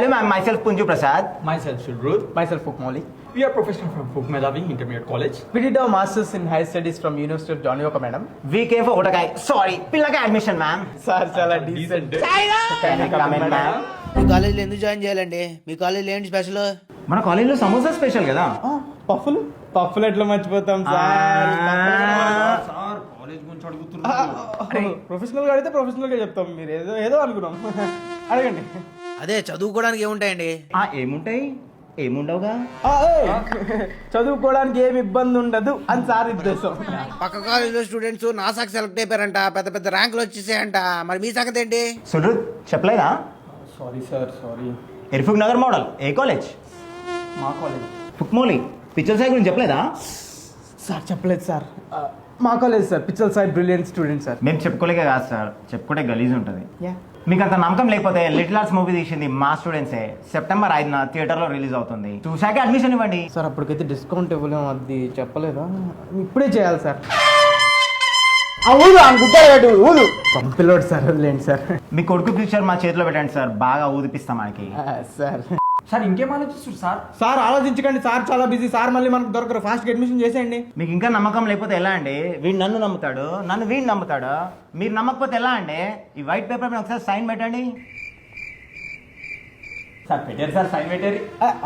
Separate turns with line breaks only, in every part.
Hello ma'am, myself Punju Prasad.
Myself Shudruth.
Myself Fukmoli.
We are professionals from Fuk Medhavi Intermediate College.
We did our masters in higher studies from University of John Yoka, madam.
We came for Otakai. Sorry, Pillaka admission ma'am.
Sir, chala decent.
Can I come in ma'am?
మీ కాలేజీలో ఎందుకు join చేయాలండి? మీ కాలేజీలో ఏంటి special?
మన కాలేజీలో samosa special కదా.
పఫ్ఫులు ఎట్లా మర్చిపోతాం సార్?
కాలేజ్ గురించి అడుగుతున్నారు.
ప్రొఫెషనల్ గా అడిగితే ప్రొఫెషనల్ గా చెప్తాం. మీరు ఏదో అనుకున్నాం. అడగండి.
అదే చదువుకోవడానికి ఏముంటాయండి?
ఏముంటాయి? ఏముండవుగా.
చదువుకోవడానికి ఏమి ఇబ్బంది ఉండదు అని సార్ ఉద్దేశం.
పక్క కాలేజీలో స్టూడెంట్స్ నాసాకి సెలెక్ట్ అయిపోయారంట, పెద్ద పెద్ద ర్యాంకులు వచ్చేసాయంట. మరి మీ సంగతి ఏంటి?
సుడ్రుత్ చెప్పలేదా?
Sorry sir, sorry.
ఇర్ఫుక్ నగర్ మోడల్ ఏ కాలేజ్?
మా కాలేజ్.
ఫుక్మోలి పిచ్చల్ సాయి గురించి చెప్పలేదా?
సార్ చెప్పలేదు సార్. మా కాలేజ్ సార్, పిచ్చల్ సాయి బ్రిలియంట్ స్టూడెంట్ సార్.
మేము చెప్పుకోలేక కాదు సార్, చెప్పుకుంటే గలీజ్ ఉంటుంది.
యా.
మీకు అంత నమ్మకం లేకపోతే లిటిల్ ఆర్ట్స్ మూవీ తీసింది మా స్టూడెంట్సే. సెప్టెంబర్ 5న థియేటర్లో రిలీజ్ అవుతుంది. చూశాక అడ్మిషన్ ఇవ్వండి.
సార్ అప్పటికైతే డిస్కౌంట్ ఇవ్వలేము, అది చెప్పలేదా? ఇప్పుడే చేయాలి సార్. ఊదు పంపిలోడు సార్, వదిలేండి సార్.
మీ కొడుకు ఫ్యూచర్ మా చేతిలో పెట్టండి సార్, బాగా ఊదిపిస్తాం మనకి.
సార్
సార్ ఇంకేం ఆలోచిస్తారు సార్?
సార్ ఆలోచించకండి సార్, చాలా బిజీ సార్. మళ్ళీ మనకు దొరకరు, ఫాస్ట్గా అడ్మిషన్ చేసేయండి.
మీకు ఇంకా నమ్మకం లేకపోతే ఎలా అండి? వీడు నన్ను నమ్ముతాడు, నన్ను వీడు నమ్ముతాడు. మీరు నమ్మకపోతే ఎలా అండి? ఈ వైట్ పేపర్ మీద ఒకసారి సైన్ పెట్టండి.
సార్ పెట్టారు సార్, సైన్ పెట్టారు.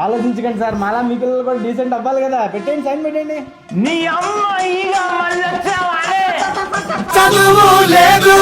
ఆలోచించకండి సార్, మాలా మీ పిల్లలు కూడా డీసెంట్ అవ్వాలి కదా. పెట్టండి, సైన్ పెట్టండి.
నీ అమ్మ ఈగ మళ్ళీ వచ్చావా?
చదువు లేదు.